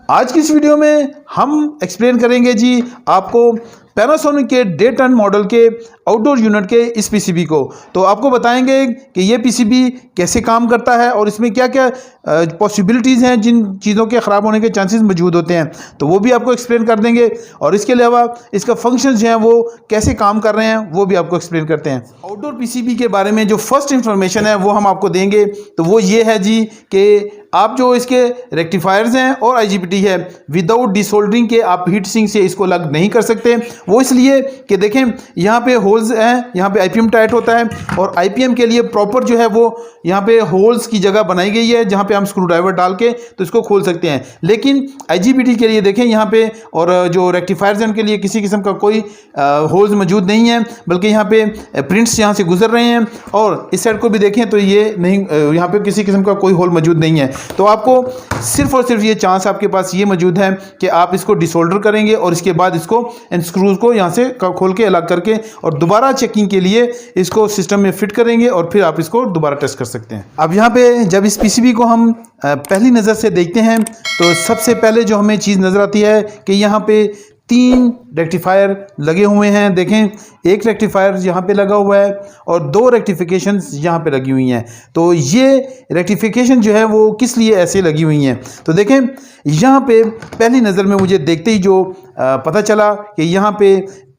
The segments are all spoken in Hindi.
आज की इस वीडियो में हम एक्सप्लेन करेंगे जी आपको पैनासोनिक के डे 10 मॉडल के आउटडोर यूनिट के इस पीसीबी को। तो आपको बताएंगे कि ये पीसीबी कैसे काम करता है और इसमें क्या क्या पॉसिबिलिटीज़ हैं, जिन चीज़ों के ख़राब होने के चांसेस मौजूद होते हैं, तो वो भी आपको एक्सप्लेन कर देंगे। और इसके अलावा इसका फंक्शन जो हैं वो कैसे काम कर रहे हैं वो भी आपको एक्सप्लेन करते हैं। आउटडोर पीसीबी के बारे में जो फर्स्ट इंफॉर्मेशन है वो हम आपको देंगे, तो वो ये है जी कि आप जो इसके रेक्टिफायर्स हैं और आईजीबीटी है, विदाउट डिसोल्डरिंग के आप हीट सिंक से इसको अलग नहीं कर सकते। वो इसलिए कि देखें यहाँ पे होल्स हैं, यहाँ पे आईपीएम टाइट होता है और आईपीएम के लिए प्रॉपर जो है वो यहाँ पे होल्स की जगह बनाई गई है जहाँ पे हम स्क्रू ड्राइवर डाल के तो इसको खोल सकते हैं। लेकिन आईजीबीटी के लिए देखें यहाँ पे, और जो रेक्टिफायर्स हैं उनके लिए किसी किस्म का कोई होल्स मौजूद नहीं है, बल्कि यहाँ पे प्रिंट्स यहाँ से गुजर रहे हैं। और इस साइड को भी देखें तो ये नहीं, यहाँ पे किसी किस्म का कोई होल मौजूद नहीं है। तो आपको सिर्फ और सिर्फ ये चांस आपके पास ये मौजूद है कि आप इसको डिसोल्डर करेंगे और इसके बाद इसको इन स्क्रूज को यहाँ से खोल के अलग करके और दोबारा चेकिंग के लिए इसको सिस्टम में फिट करेंगे और फिर आप इसको दोबारा टेस्ट कर सकते हैं। अब यहाँ पे जब इस पीसीबी को हम पहली नज़र से देखते हैं तो सबसे पहले जो हमें चीज़ नज़र आती है कि यहाँ पे 3 रेक्टिफायर लगे हुए हैं। देखें, एक रेक्टिफायर यहाँ पे लगा हुआ है और 2 रेक्टिफिकेशंस यहाँ पे लगी हुई हैं। तो ये रेक्टिफिकेशन जो है वो किस लिए ऐसे लगी हुई हैं, तो देखें यहाँ पे पहली नज़र में मुझे देखते ही जो पता चला कि यहाँ पे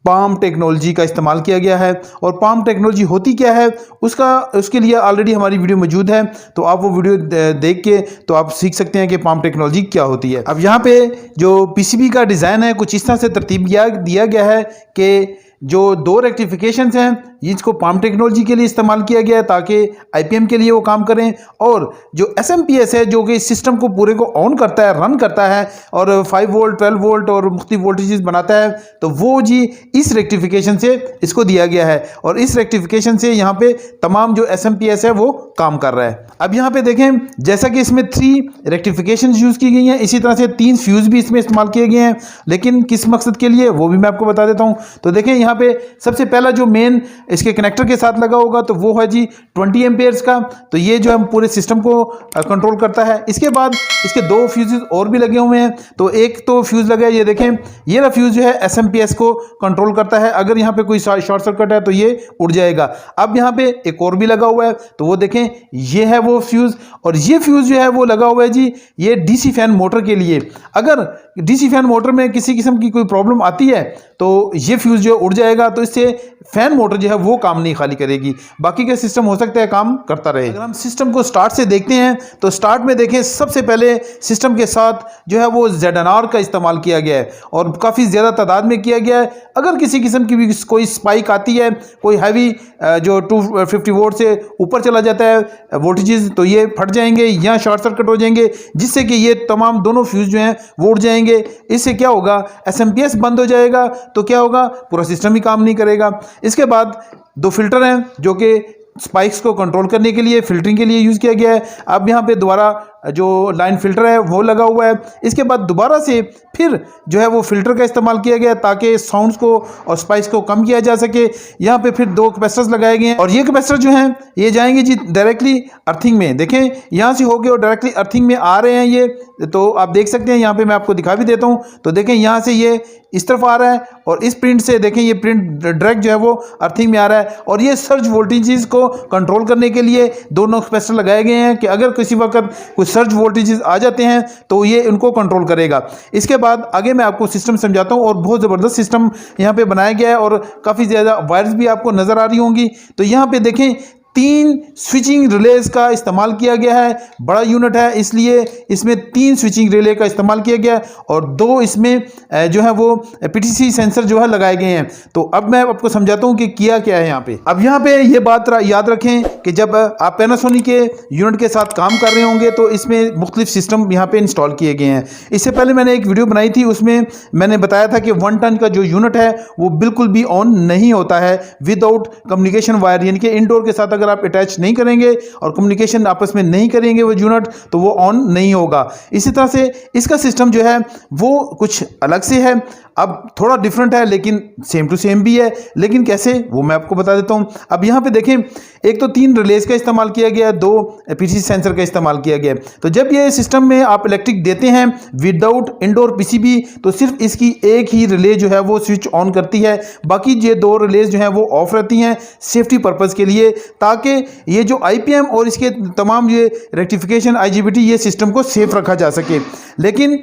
पाम टेक्नोलॉजी का इस्तेमाल किया गया है। और पाम टेक्नोलॉजी होती क्या है उसके लिए ऑलरेडी हमारी वीडियो मौजूद है, तो आप वो वीडियो देख के तो आप सीख सकते हैं कि पाम टेक्नोलॉजी क्या होती है। अब यहाँ पे जो पीसीबी का डिज़ाइन है कुछ इस तरह से तरतीब दिया गया है कि जो 2 रेक्टिफिकेशंस हैं इसको पाम टेक्नोलॉजी के लिए इस्तेमाल किया गया है ताकि आईपीएम के लिए वो काम करें। और जो एसएमपीएस है जो कि सिस्टम को पूरे को ऑन करता है, रन करता है और 5 वोल्ट 12 वोल्ट और मुख्तलिफ वोल्टेजेस बनाता है, तो वो जी इस रेक्टिफिकेशन से इसको दिया गया है और इस रेक्टिफिकेशन से यहाँ पे तमाम जो एसएमपीएस है वो काम कर रहा है। अब यहाँ पे देखें जैसा कि इसमें 3 रेक्टिफिकेशन यूज़ की गई हैं, इसी तरह से 3 फ्यूज़ भी इसमें इस्तेमाल किए गए हैं, लेकिन किस मकसद के लिए वो भी मैं आपको बता देता हूँ। तो देखें यहाँ पे सबसे पहला जो मेन इसके कनेक्टर के साथ लगा होगा तो वो है जी 20 एम्पेयर्स का, तो ये जो हम पूरे सिस्टम को कंट्रोल करता है। इसके बाद इसके 2 फ्यूजेस और भी लगे हुए हैं, तो एक तो फ्यूज़ लगा है, ये देखें ये रहा फ्यूज़ जो है एसएमपीएस को कंट्रोल करता है, अगर यहाँ पे कोई शॉर्ट सर्किट है तो ये उड़ जाएगा। अब यहाँ पे एक और भी लगा हुआ है, तो वो देखें ये है वो फ्यूज़, और ये फ्यूज़ जो है वो लगा हुआ है जी ये डीसी फैन मोटर के लिए। अगर डीसी फैन मोटर में किसी किस्म की कोई प्रॉब्लम आती है तो ये फ्यूज़ जो उड़ जाएगा, तो इससे फैन मोटर जो है वो काम नहीं खाली करेगी, बाकी का सिस्टम हो सकता है काम करता रहे। अगर हम सिस्टम को स्टार्ट से देखते हैं तो स्टार्ट में देखें सबसे पहले सिस्टम के साथ जो है वो ZNR का इस्तेमाल किया गया है और काफ़ी ज़्यादा तादाद में किया गया है। अगर किसी किस्म की भी कोई स्पाइक आती है, कोई हैवी जो 250 वोल्ट से ऊपर चला जाता है वोल्टेजेस, तो ये फट जाएंगे या शॉर्ट सर्किट हो जाएंगे, जिससे कि ये तमाम दोनों फ्यूज़ जो हैं वो उड़ जाएंगे। इससे क्या होगा, एसएमपीएस बंद हो जाएगा, तो क्या होगा, पूरा सिस्टम ही काम नहीं करेगा। इसके बाद 2 फिल्टर हैं जो कि स्पाइक्स को कंट्रोल करने के लिए, फिल्टरिंग के लिए यूज़ किया गया है। अब यहाँ पे दोबारा जो लाइन फिल्टर है वो लगा हुआ है। इसके बाद दोबारा से फिर जो है वो फिल्टर का इस्तेमाल किया गया ताकि साउंड्स को और स्पाइक्स को कम किया जा सके। यहाँ पे फिर 2 कैपेसिटर्स लगाए गए हैं और ये कैपेसिटर जो हैं ये जाएंगे जी डायरेक्टली अर्थिंग में। देखें यहाँ से होके और डायरेक्टली अर्थिंग में आ रहे हैं ये, तो आप देख सकते हैं। यहाँ पे मैं आपको दिखा भी देता हूँ, तो देखें यहाँ से ये इस तरफ आ रहा है और इस प्रिंट से देखें ये प्रिंट डायरेक्ट जो है वो अर्थिंग में आ रहा है। और ये सर्ज वोल्टेजेस को कंट्रोल करने के लिए दोनों कैपेसिटर लगाए गए हैं कि अगर किसी वक्त कुछ सर्ज वोल्टेजेस आ जाते हैं तो ये इनको कंट्रोल करेगा। इसके बाद आगे मैं आपको सिस्टम समझाता हूँ और बहुत ज़बरदस्त सिस्टम यहाँ पे बनाया गया है और काफ़ी ज़्यादा वायर्स भी आपको नज़र आ रही होंगी। तो यहाँ पे देखें 3 स्विचिंग रिलेज का इस्तेमाल किया गया है। बड़ा यूनिट है इसलिए इसमें 3 स्विचिंग रिले का इस्तेमाल किया गया है और 2 इसमें जो है वो पीटीसी सेंसर जो है लगाए गए हैं। तो अब मैं आपको समझाता हूँ कि किया क्या है यहाँ पे। अब यहाँ पे ये बात याद रखें कि जब आप पैनासोनिक के यूनिट के साथ काम कर रहे होंगे तो इसमें मुख्तलिफ सिस्टम यहाँ पे इंस्टॉल किए गए हैं। इससे पहले मैंने एक वीडियो बनाई थी, उसमें मैंने बताया था कि 1 टन का जो यूनिट है वो बिल्कुल भी ऑन नहीं होता है विदाउट कम्युनिकेशन वायर, यानी कि इनडोर के साथ अगर आप अटैच नहीं करेंगे और कम्युनिकेशन आपस में नहीं करेंगे वो यूनिट, तो वो ऑन नहीं होगा। इसी तरह से इसका सिस्टम जो है वो कुछ अलग से है। अब थोड़ा डिफरेंट है लेकिन सेम टू सेम भी है, लेकिन कैसे वो मैं आपको बता देता हूँ। अब यहाँ पे देखें, एक तो 3 रिलेज का इस्तेमाल किया गया, 2 पीसीबी सेंसर का इस्तेमाल किया गया। तो जब ये सिस्टम में आप इलेक्ट्रिक देते हैं विदाउट इंडोर पीसीबी, तो सिर्फ इसकी एक ही रिले जो है वो स्विच ऑन करती है, बाकी ये 2 रिलेज जो हैं वो ऑफ रहती हैं सेफ्टी पर्पज़ के लिए, ताकि ये जो आईपीएम और इसके तमाम ये रेक्टिफिकेशन आईजीबीटी ये सिस्टम को सेफ रखा जा सके। लेकिन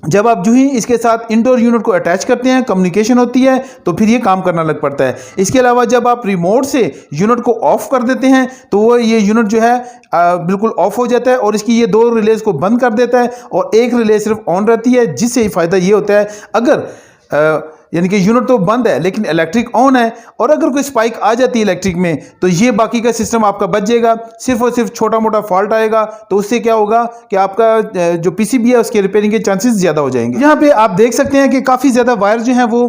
जब आप जो ही इसके साथ इंडोर यूनिट को अटैच करते हैं, कम्युनिकेशन होती है, तो फिर ये काम करना लग पड़ता है। इसके अलावा जब आप रिमोट से यूनिट को ऑफ कर देते हैं तो वो ये यूनिट जो है बिल्कुल ऑफ हो जाता है और इसकी ये 2 रिलेज को बंद कर देता है और एक रिले सिर्फ ऑन रहती है, जिससे फ़ायदा ये होता है अगर यानी कि यूनिट तो बंद है लेकिन इलेक्ट्रिक ऑन है, और अगर कोई स्पाइक आ जाती है इलेक्ट्रिक में तो ये बाकी का सिस्टम आपका बच जाएगा। सिर्फ और सिर्फ छोटा मोटा फॉल्ट आएगा तो उससे क्या होगा कि आपका जो पीसीबी है उसके रिपेयरिंग के चांसेस ज़्यादा हो जाएंगे। यहाँ पे आप देख सकते हैं कि काफ़ी ज़्यादा वायर जो हैं वो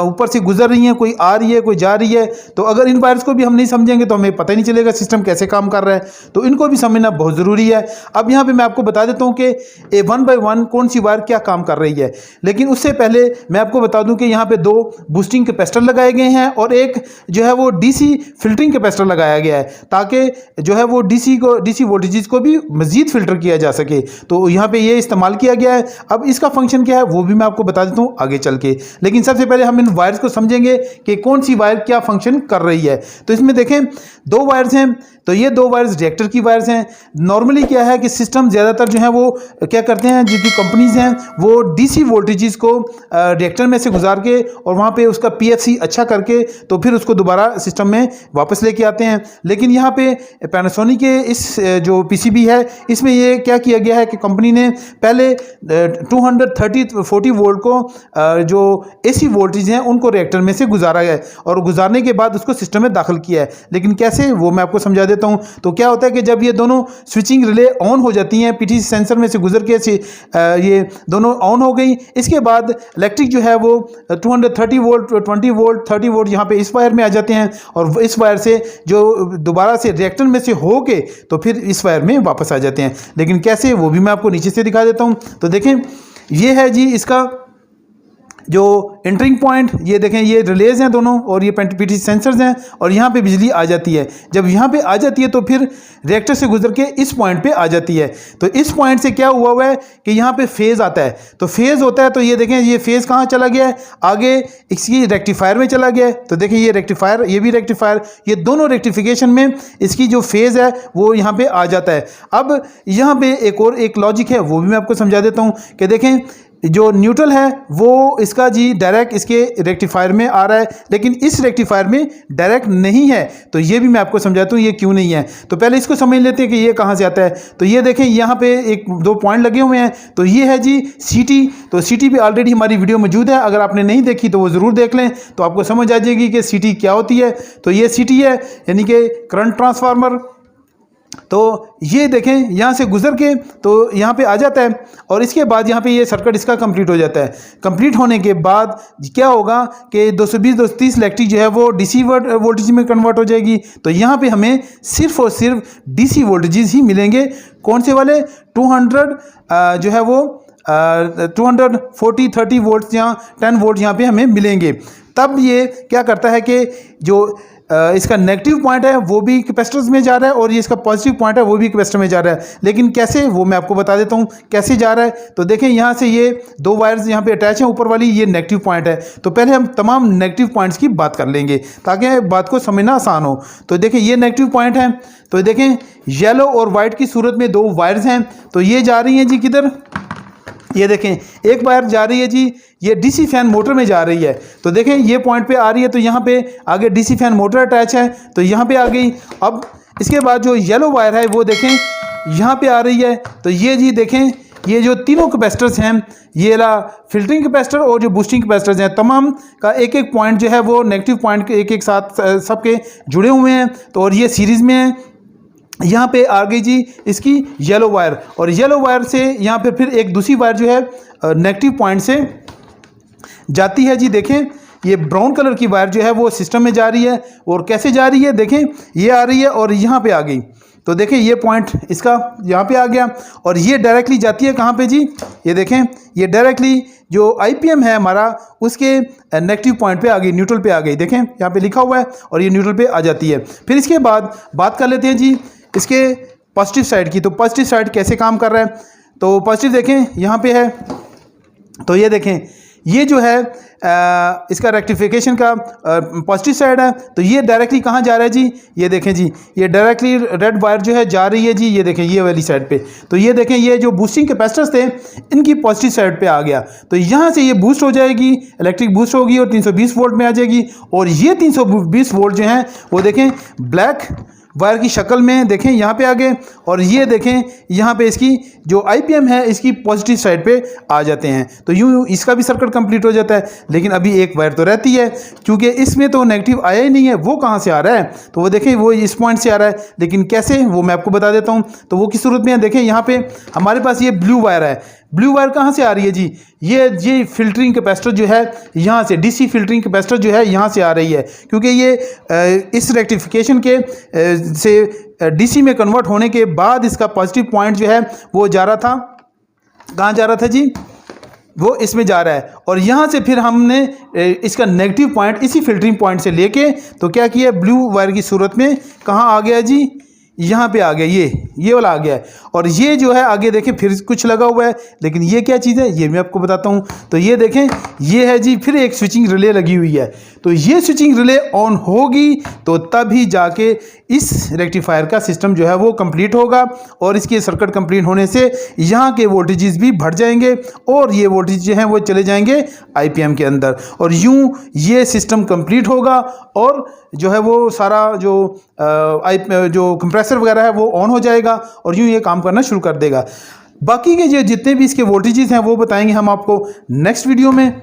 ऊपर से गुजर रही हैं, कोई आ रही है कोई जा रही है। तो अगर इन वायर्स को भी हम नहीं समझेंगे तो हमें पता ही नहीं चलेगा सिस्टम कैसे काम कर रहा है, तो इनको भी समझना बहुत ज़रूरी है। अब यहाँ पर मैं आपको बता देता हूँ कि 1 बाय 1 कौन सी वायर क्या काम कर रही है, लेकिन उससे पहले मैं आपको बता दूँ कि यहाँ पर 2 बूस्टिंग कैपेसिटर लगाए गए हैं और एक जो है वो डीसी फिल्टरिंग कैपेसिटर लगाया गया है, ताकि जो है वो डीसी वोल्टेजेस को भी मजीद फिल्टर किया जा सके। तो यहाँ पे ये इस्तेमाल किया गया है। अब इसका फंक्शन क्या है वो भी मैं आपको बता देता हूँ आगे चल के, लेकिन सबसे पहले हम इन वायर्स को समझेंगे कि कौन सी वायर क्या फंक्शन कर रही है। तो इसमें देखें 2 वायर्स हैं, तो ये 2 वायर्स रिएक्टर की वायर्स हैं। नॉर्मली क्या है कि सिस्टम ज़्यादातर जो है वो क्या करते हैं, जिनकी कंपनीज़ हैं वो डीसी वोल्टेजेस को रिएक्टर में से गुजार के और वहाँ पे उसका पीएफसी अच्छा करके तो फिर उसको दोबारा सिस्टम में वापस लेके आते हैं। लेकिन यहाँ पे पैनासोनिक के इस जो पीसीबी है इसमें ये क्या किया गया है कि कंपनी ने पहले 240 वोल्ट को जो एसी वोल्टेज हैं उनको रिएक्टर में से गुजारा है और गुजारने के बाद उसको सिस्टम में दाखिल किया है। लेकिन कैसे वो मैं आपको समझा देता हूँ। तो क्या होता है कि जब ये दोनों स्विचिंग रिले ऑन हो जाती हैं, पीटीसी सेंसर में से गुजर के ये दोनों ऑन हो गई, इसके बाद इलेक्ट्रिक जो है वो 230 वोल्ट 20 वोल्ट 30 वोल्ट यहाँ पे इस वायर में आ जाते हैं और इस वायर से जो दोबारा से रिएक्टर में से हो के तो फिर इस वायर में वापस आ जाते हैं। लेकिन कैसे वो भी मैं आपको नीचे से दिखा देता हूँ। तो देखें ये है जी इसका जो एंटरिंग पॉइंट, ये देखें ये रिलेज हैं दोनों और ये पीटीसी सेंसर्स हैं और यहाँ पे बिजली आ जाती है। जब यहाँ पे आ जाती है तो फिर रिएक्टर से गुजर के इस पॉइंट पे आ जाती है। तो इस पॉइंट से क्या हुआ है कि यहाँ पे फेज़ आता है। तो फेज़ होता है तो ये देखें ये फेज़ कहाँ चला गया है, आगे इसकी रेक्टिफायर में चला गया है। तो देखें ये रेक्टिफायर, ये भी रेक्टिफायर, ये दोनों रेक्टिफिकेशन में इसकी जो फेज़ है वो यहाँ पर आ जाता है। अब यहाँ पर एक लॉजिक है वो भी मैं आपको समझा देता हूँ कि देखें जो न्यूट्रल है वो इसका जी डायरेक्ट इसके रेक्टिफायर में आ रहा है, लेकिन इस रेक्टिफायर में डायरेक्ट नहीं है। तो ये भी मैं आपको समझाता हूँ ये क्यों नहीं है। तो पहले इसको समझ लेते हैं कि ये कहाँ से आता है। तो ये देखें यहाँ पे 1-2 पॉइंट लगे हुए हैं। तो ये है जी सीटी। तो सीटी पे ऑलरेडी हमारी वीडियो मौजूद है, अगर आपने नहीं देखी तो वो ज़रूर देख लें तो आपको समझ आ जाएगी कि सीटी क्या होती है। तो ये सीटी है यानी कि करंट ट्रांसफार्मर। तो ये देखें यहाँ से गुजर के तो यहाँ पे आ जाता है और इसके बाद यहाँ पे ये सर्किट इसका कंप्लीट हो जाता है। कंप्लीट होने के बाद क्या होगा कि 220-230 इलेक्ट्रिक जो है वो डीसी वोल्टेज में कन्वर्ट हो जाएगी। तो यहाँ पे हमें सिर्फ और सिर्फ डीसी वोल्टेजेस ही मिलेंगे। कौन से वाले 200 जो है वो 240-30 वोल्ट या 10 वोल्ट यहाँ पे हमें मिलेंगे। तब ये क्या करता है कि जो इसका नेगेटिव पॉइंट है वो भी कैपेसिटर्स में जा रहा है और ये इसका पॉजिटिव पॉइंट है वो भी कैपेसिटर में जा रहा है। लेकिन कैसे वो मैं आपको बता देता हूँ कैसे जा रहा है। तो देखें यहाँ से ये 2 वायर्स यहाँ पे अटैच हैं, ऊपर वाली ये नेगेटिव पॉइंट है। तो पहले हम तमाम नेगेटिव पॉइंट्स की बात कर लेंगे ताकि बात को समझना आसान हो। तो देखें ये नेगेटिव पॉइंट है। तो देखें येलो और वाइट की सूरत में 2 वायर्स हैं। तो ये जा रही हैं जी किधर, ये देखें एक वायर जा रही है जी ये डीसी फैन मोटर में जा रही है। तो देखें ये पॉइंट पे आ रही है तो यहाँ पे आगे डीसी फैन मोटर अटैच है तो यहाँ पे आ गई। अब इसके बाद जो येलो वायर है वो देखें यहाँ पे आ रही है। तो ये जी देखें ये जो तीनों कैपेसिटर्स हैं, ये फिल्टरिंग कैपेसिटर और जो बूस्टिंग कैपेसिटर्स हैं, तमाम का एक एक पॉइंट जो है वो नेगेटिव पॉइंट के एक एक साथ सबके जुड़े हुए हैं। तो और ये सीरीज़ में है। यहाँ पे आ गई जी इसकी येलो वायर और येलो वायर से यहाँ पे फिर एक दूसरी वायर जो है नेगेटिव पॉइंट से जाती है जी। देखें ये ब्राउन कलर की वायर जो है वो सिस्टम में जा रही है और कैसे जा रही है, देखें ये आ रही है और यहाँ पे आ गई। तो देखें ये पॉइंट इसका यहाँ पे आ गया और ये डायरेक्टली जाती है कहाँ पे जी, ये देखें ये डायरेक्टली जो IPM है हमारा उसके नेगेटिव पॉइंट पे आ गई, न्यूट्रल पे आ गई। देखें यहाँ पे लिखा हुआ है और ये न्यूट्रल पे आ जाती है। फिर इसके बाद बात कर लेते हैं जी इसके पॉजिटिव साइड की। तो पॉजिटिव साइड कैसे काम कर रहा है, तो पॉजिटिव देखें यहाँ पे है, तो ये देखें ये जो है इसका रेक्टिफिकेशन का पॉजिटिव साइड है। तो ये डायरेक्टली कहाँ जा रहा है जी, ये देखें जी, ये डायरेक्टली रेड वायर जो है जा रही है जी, ये देखें ये वाली साइड पे। तो ये देखें ये जो बूस्टिंग कैपेसिटर्स थे इनकी पॉजिटिव साइड पे आ गया, तो यहाँ से ये बूस्ट हो जाएगी, इलेक्ट्रिक बूस्ट होगी और 320 वोल्ट में आ जाएगी। और ये 320 वोल्ट जो हैं वो देखें ब्लैक वायर की शक्ल में देखें यहाँ पे आ गए, और ये देखें यहाँ पे इसकी जो IPM है इसकी पॉजिटिव साइड पे आ जाते हैं। तो यूँ इसका भी सर्किट कंप्लीट हो जाता है। लेकिन अभी एक वायर तो रहती है, क्योंकि इसमें तो नेगेटिव आया ही नहीं है, वो कहाँ से आ रहा है, तो वो देखें वो इस पॉइंट से आ रहा है। लेकिन कैसे, वो मैं आपको बता देता हूँ। तो वो किस सूरत में है, देखें यहाँ पे हमारे पास ये ब्लू वायर है। ब्लू वायर कहाँ से आ रही है जी, ये फिल्टरिंग कैपेसिटर जो है यहाँ से, DC फिल्टरिंग कैपेसिटर जो है यहाँ से आ रही है, क्योंकि ये इस रेक्टिफिकेशन के से DC में कन्वर्ट होने के बाद इसका पॉजिटिव पॉइंट जो है वो जा रहा था, कहाँ जा रहा था जी, वो इसमें जा रहा है। और यहाँ से फिर हमने इसका नेगेटिव पॉइंट इसी फिल्टरिंग पॉइंट से लेके तो क्या किया, ब्लू वायर की सूरत में कहाँ आ गया जी, यहाँ पे आ गया, ये वाला आ गया है। और ये जो है आगे देखें फिर कुछ लगा हुआ है, लेकिन ये क्या चीज़ है ये मैं आपको बताता हूँ। तो ये देखें ये है जी, फिर एक स्विचिंग रिले लगी हुई है। तो ये स्विचिंग रिले ऑन होगी तो तभी जाके इस रेक्टिफायर का सिस्टम जो है वो कंप्लीट होगा, और इसके सर्किट कंप्लीट होने से यहाँ के वोल्टेजेस भी बढ़ जाएंगे और ये वोल्टेज जो हैं वो चले जाएंगे IPM के अंदर, और यूँ ये सिस्टम कंप्लीट होगा और जो है वो सारा जो कंप्रेसर वगैरह है वो ऑन हो जाएगा और यूँ ये काम करना शुरू कर देगा। बाकी के जो जितने भी इसके वोल्टेजेस हैं वो बताएंगे हम आपको नेक्स्ट वीडियो में।